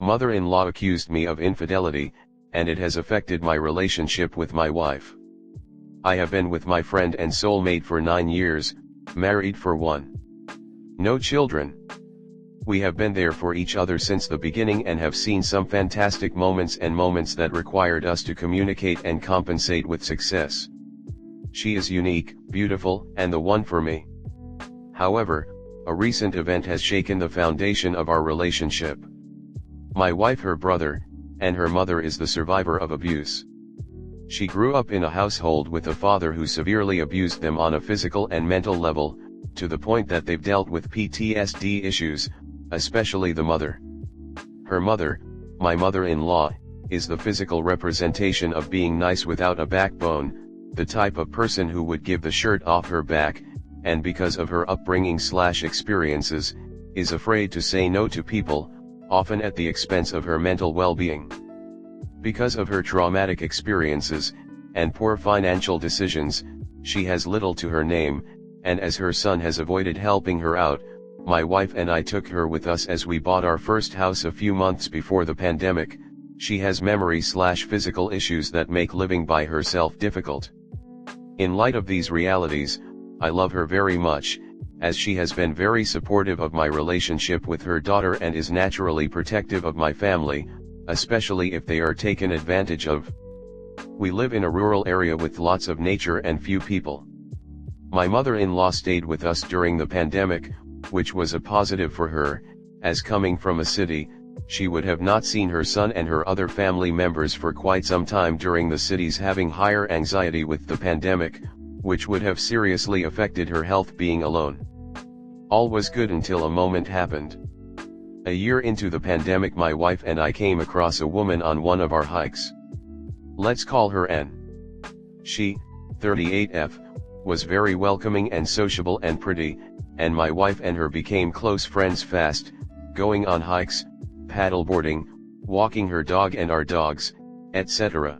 Mother-in-law accused me of infidelity, and it has affected my relationship with my wife. I have been with my friend and soulmate for 9 years, married for 1. No children. We have been there for each other since the beginning and have seen some fantastic moments and moments that required us to communicate and compensate with success. She is unique, beautiful, and the one for me. However, a recent event has shaken the foundation of our relationship. My wife, her brother, and her mother is the survivor of abuse. She grew up in a household with a father who severely abused them on a physical and mental level, to the point that they've dealt with PTSD issues, especially the mother. Her mother, my mother-in-law, is the physical representation of being nice without a backbone, the type of person who would give the shirt off her back, and because of her upbringing/experiences, is afraid to say no to people, often at the expense of her mental well-being. Because of her traumatic experiences, and poor financial decisions, she has little to her name, and as her son has avoided helping her out, my wife and I took her with us as we bought our first house a few months before the pandemic. She has memory/physical issues that make living by herself difficult. In light of these realities, I love her very much, as she has been very supportive of my relationship with her daughter and is naturally protective of my family, especially if they are taken advantage of. We live in a rural area with lots of nature and few people. My mother-in-law stayed with us during the pandemic, which was a positive for her, as coming from a city, she would have not seen her son and her other family members for quite some time during the city's having higher anxiety with the pandemic, which would have seriously affected her health being alone. All was good until a moment happened. A year into the pandemic, my wife and I came across a woman on one of our hikes. Let's call her N. She, 38F, was very welcoming and sociable and pretty, and my wife and her became close friends fast, going on hikes, paddleboarding, walking her dog and our dogs, etc.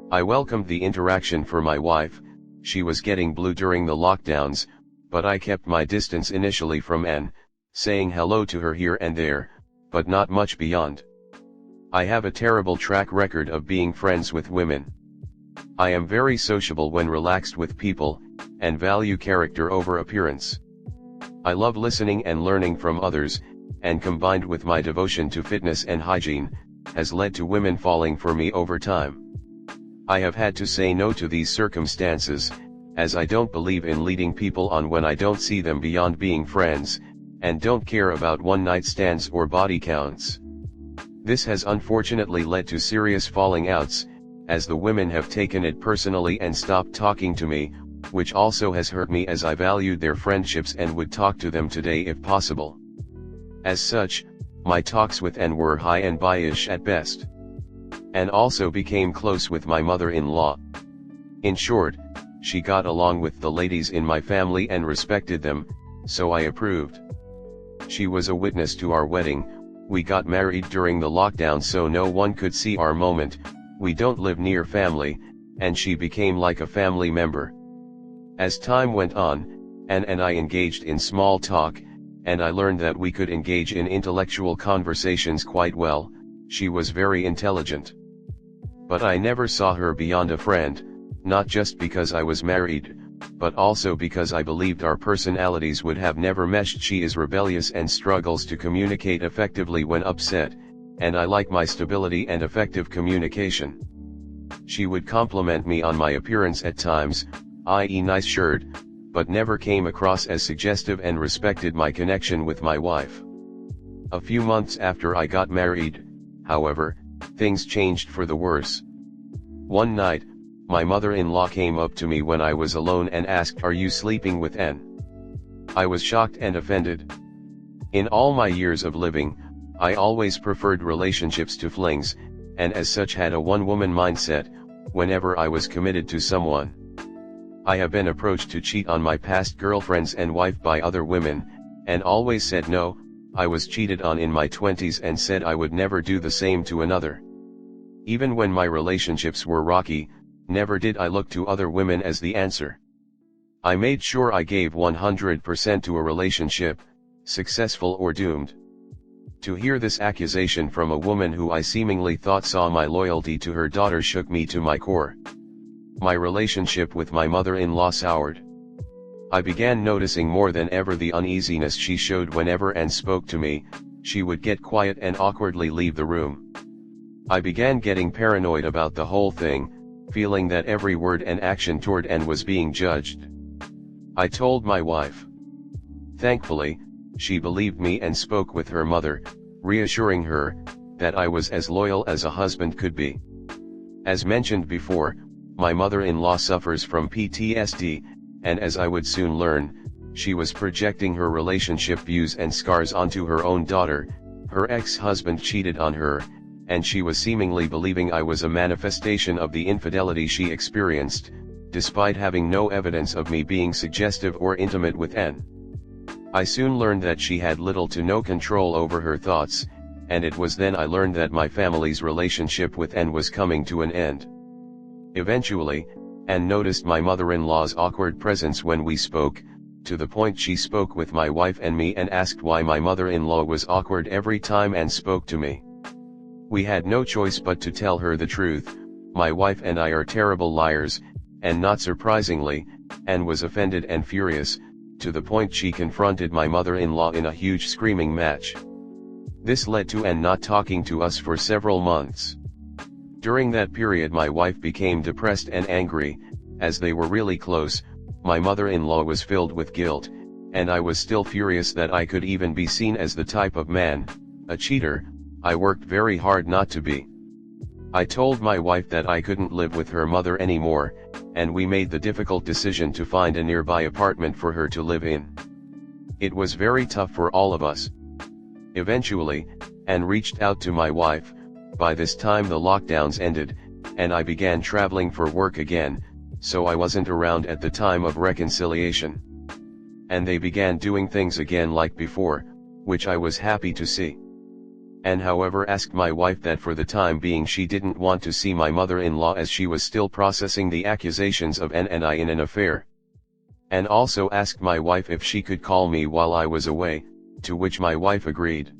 I welcomed the interaction for my wife. She was getting blue during the lockdowns, but I kept my distance initially from N, saying hello to her here and there, but not much beyond. I have a terrible track record of being friends with women. I am very sociable when relaxed with people, and value character over appearance. I love listening and learning from others, and combined with my devotion to fitness and hygiene, has led to women falling for me over time. I have had to say no to these circumstances, as I don't believe in leading people on when I don't see them beyond being friends, and don't care about one-night stands or body counts. This has unfortunately led to serious falling outs, as the women have taken it personally and stopped talking to me, which also has hurt me as I valued their friendships and would talk to them today if possible. As such, my talks with N were high and bye-ish at best. And also became close with my mother-in-law. In short, she got along with the ladies in my family and respected them, so I approved. She was a witness to our wedding. We got married during the lockdown so no one could see our moment. We don't live near family, and she became like a family member. As time went on, Anne and I engaged in small talk, and I learned that we could engage in intellectual conversations quite well. She was very intelligent. But I never saw her beyond a friend, not just because I was married, but also because I believed our personalities would have never meshed. She is rebellious and struggles to communicate effectively when upset, and I like my stability and effective communication. She would compliment me on my appearance at times, i.e. nice shirt, but never came across as suggestive and respected my connection with my wife. A few months after I got married, however, things changed for the worse. One night, my mother-in-law came up to me when I was alone and asked, "Are you sleeping with N?" I was shocked and offended. In all my years of living, I always preferred relationships to flings, and as such had a one-woman mindset, whenever I was committed to someone. I have been approached to cheat on my past girlfriends and wife by other women, and always said no. I was cheated on in my 20s and said I would never do the same to another. Even when my relationships were rocky, never did I look to other women as the answer. I made sure I gave 100% to a relationship, successful or doomed. To hear this accusation from a woman who I seemingly thought saw my loyalty to her daughter shook me to my core. My relationship with my mother-in-law soured. I began noticing more than ever the uneasiness she showed whenever Anne spoke to me. She would get quiet and awkwardly leave the room. I began getting paranoid about the whole thing, feeling that every word and action toward Anne was being judged. I told my wife. Thankfully, she believed me and spoke with her mother, reassuring her that I was as loyal as a husband could be. As mentioned before, my mother-in-law suffers from PTSD, and as I would soon learn, she was projecting her relationship views and scars onto her own daughter. Her ex-husband cheated on her, and she was seemingly believing I was a manifestation of the infidelity she experienced, despite having no evidence of me being suggestive or intimate with Anne. I soon learned that she had little to no control over her thoughts, and it was then I learned that my family's relationship with Anne was coming to an end. Eventually, Anne noticed my mother-in-law's awkward presence when we spoke, to the point she spoke with my wife and me and asked why my mother-in-law was awkward every time Anne spoke to me. We had no choice but to tell her the truth. My wife and I are terrible liars, and not surprisingly, Anne was offended and furious, to the point she confronted my mother-in-law in a huge screaming match. This led to Anne not talking to us for several months. During that period my wife became depressed and angry. As they were really close, my mother-in-law was filled with guilt, and I was still furious that I could even be seen as the type of man, a cheater, I worked very hard not to be. I told my wife that I couldn't live with her mother anymore, and we made the difficult decision to find a nearby apartment for her to live in. It was very tough for all of us. Eventually, Anne reached out to my wife. By this time the lockdowns ended, and I began traveling for work again, so I wasn't around at the time of reconciliation. And they began doing things again like before, which I was happy to see. Anne however asked my wife that for the time being she didn't want to see my mother-in-law as she was still processing the accusations of Anne and I in an affair. Anne also asked my wife if she could call me while I was away, to which my wife agreed.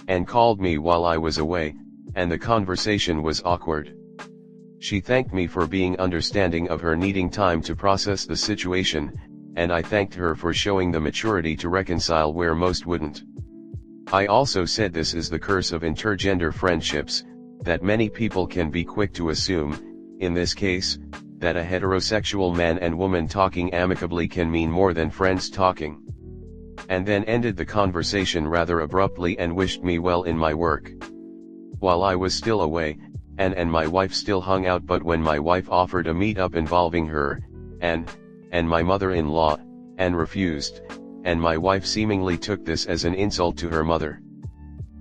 Anne called me while I was away, and the conversation was awkward. She thanked me for being understanding of her needing time to process the situation, and I thanked her for showing the maturity to reconcile where most wouldn't. I also said this is the curse of intergender friendships, that many people can be quick to assume, in this case, that a heterosexual man and woman talking amicably can mean more than friends talking. And then ended the conversation rather abruptly and wished me well in my work. While I was still away, Anne and my wife still hung out, but when my wife offered a meet-up involving her, Anne, and my mother-in-law, Anne refused, and my wife seemingly took this as an insult to her mother.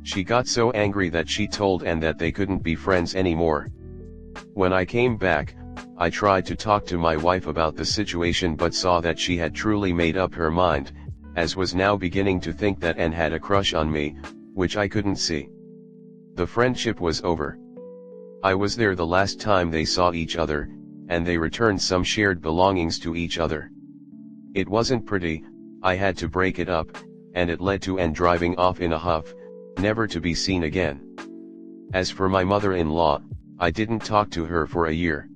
She got so angry that she told Anne that they couldn't be friends anymore. When I came back, I tried to talk to my wife about the situation but saw that she had truly made up her mind, as was now beginning to think that Anne had a crush on me, which I couldn't see. The friendship was over. I was there the last time they saw each other, and they returned some shared belongings to each other. It wasn't pretty, I had to break it up, and it led to Anne driving off in a huff, never to be seen again. As for my mother-in-law, I didn't talk to her for a year.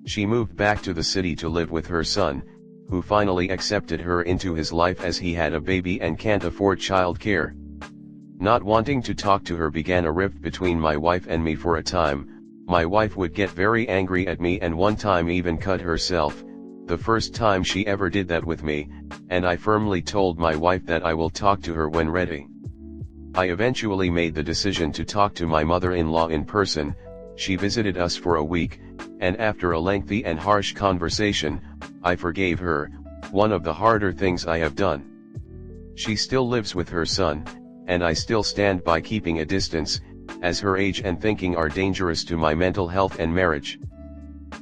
She moved back to the city to live with her son, who finally accepted her into his life as he had a baby and can't afford childcare. Not wanting to talk to her began a rift between my wife and me for a time. My wife would get very angry at me and one time even cut herself, the first time she ever did that with me, and I firmly told my wife that I will talk to her when ready. I eventually made the decision to talk to my mother-in-law in person. She visited us for a week, and after a lengthy and harsh conversation, I forgave her, one of the harder things I have done. She still lives with her son, and I still stand by keeping a distance, as her age and thinking are dangerous to my mental health and marriage.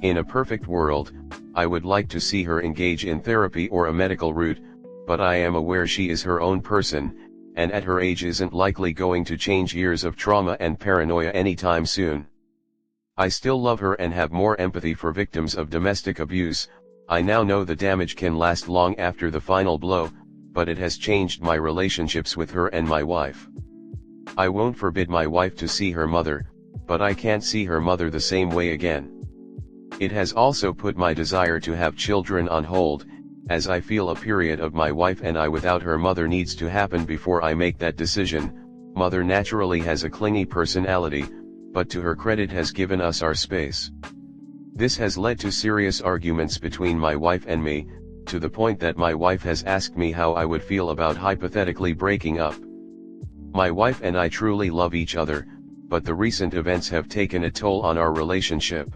In a perfect world, I would like to see her engage in therapy or a medical route, but I am aware she is her own person, and at her age isn't likely going to change years of trauma and paranoia anytime soon. I still love her and have more empathy for victims of domestic abuse. I now know the damage can last long after the final blow, but it has changed my relationships with her and my wife. I won't forbid my wife to see her mother, but I can't see her mother the same way again. It has also put my desire to have children on hold, as I feel a period of my wife and I without her mother needs to happen before I make that decision. Mother naturally has a clingy personality, but to her credit has given us our space. This has led to serious arguments between my wife and me, to the point that my wife has asked me how I would feel about hypothetically breaking up. My wife and I truly love each other, but the recent events have taken a toll on our relationship.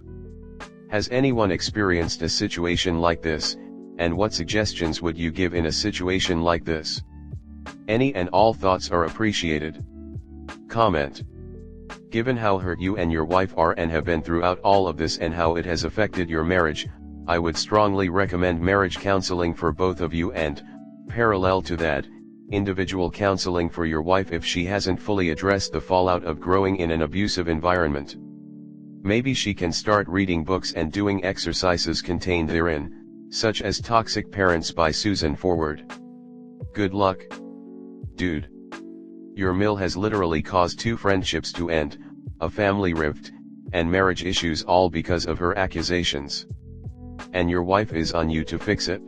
Has anyone experienced a situation like this, and what suggestions would you give in a situation like this? Any and all thoughts are appreciated. Comment. Given how hurt you and your wife are and have been throughout all of this and how it has affected your marriage, I would strongly recommend marriage counseling for both of you and, parallel to that, individual counseling for your wife if she hasn't fully addressed the fallout of growing in an abusive environment. Maybe she can start reading books and doing exercises contained therein, such as Toxic Parents by Susan Forward. Good luck, dude. Your mill has literally caused 2 friendships to end, a family rift, and marriage issues all because of her accusations. And your wife is on you to fix it?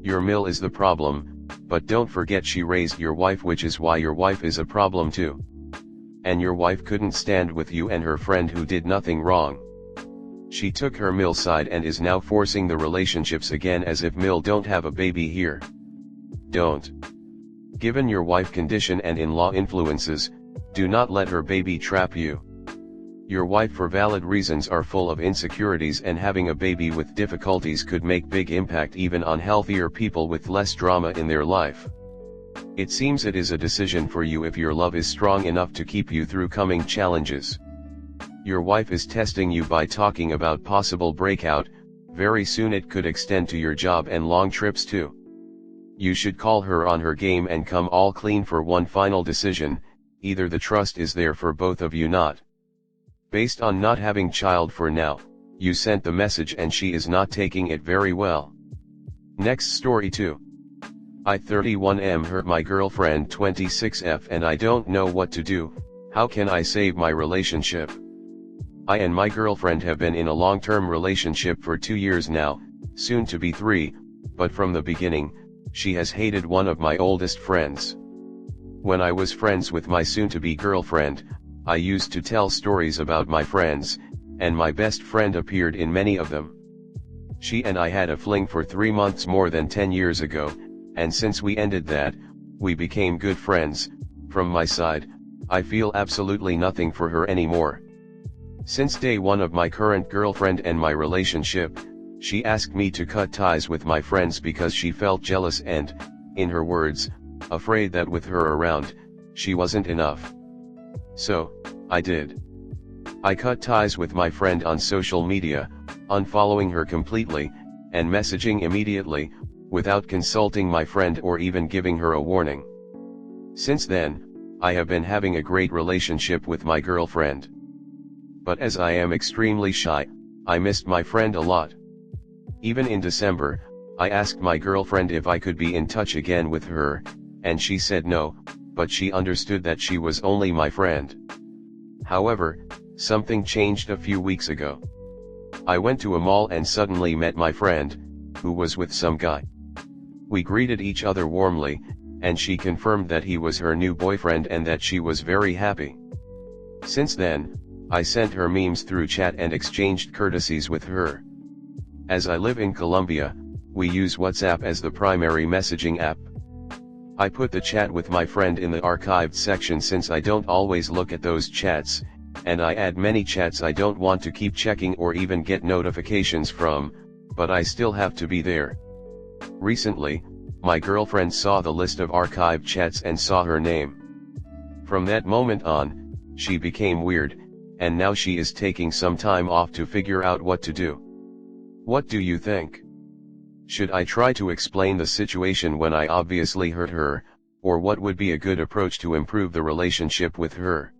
Your mill is the problem, but don't forget she raised your wife, which is why your wife is a problem too. And your wife couldn't stand with you and her friend who did nothing wrong. She took her mill side and is now forcing the relationships again as if mill don't have a baby here. Don't. Given your wife condition and in-law influences, do not let her baby trap you. Your wife for valid reasons are full of insecurities, and having a baby with difficulties could make big impact even on healthier people with less drama in their life. It seems it is a decision for you if your love is strong enough to keep you through coming challenges. Your wife is testing you by talking about possible breakout. Very soon it could extend to your job and long trips too. You should call her on her game and come all clean for one final decision. Either the trust is there for both of you not. Based on not having child for now, you sent the message and she is not taking it very well. Next story 2. I 31M hurt my girlfriend 26F and I don't know what to do. How can I save my relationship? I and my girlfriend have been in a long-term relationship for 2 years now, soon to be 3, but from the beginning, she has hated one of my oldest friends. When I was friends with my soon-to-be girlfriend, I used to tell stories about my friends, and my best friend appeared in many of them. She and I had a fling for 3 months more than 10 years ago, and since we ended that, we became good friends. From my side, I feel absolutely nothing for her anymore. Since day one of my current girlfriend and my relationship, she asked me to cut ties with my friends because she felt jealous and, in her words, afraid that with her around, she wasn't enough. So, I did. I cut ties with my friend on social media, unfollowing her completely, and messaging immediately, without consulting my friend or even giving her a warning. Since then, I have been having a great relationship with my girlfriend. But as I am extremely shy, I missed my friend a lot. Even in December, I asked my girlfriend if I could be in touch again with her, and she said no, but she understood that she was only my friend. However, something changed a few weeks ago. I went to a mall and suddenly met my friend, who was with some guy. We greeted each other warmly, and she confirmed that he was her new boyfriend and that she was very happy. Since then, I sent her memes through chat and exchanged courtesies with her. As I live in Colombia, we use WhatsApp as the primary messaging app. I put the chat with my friend in the archived section since I don't always look at those chats, and I add many chats I don't want to keep checking or even get notifications from, but I still have to be there. Recently, my girlfriend saw the list of archived chats and saw her name. From that moment on, she became weird, and now she is taking some time off to figure out what to do. What do you think? Should I try to explain the situation when I obviously hurt her, or what would be a good approach to improve the relationship with her?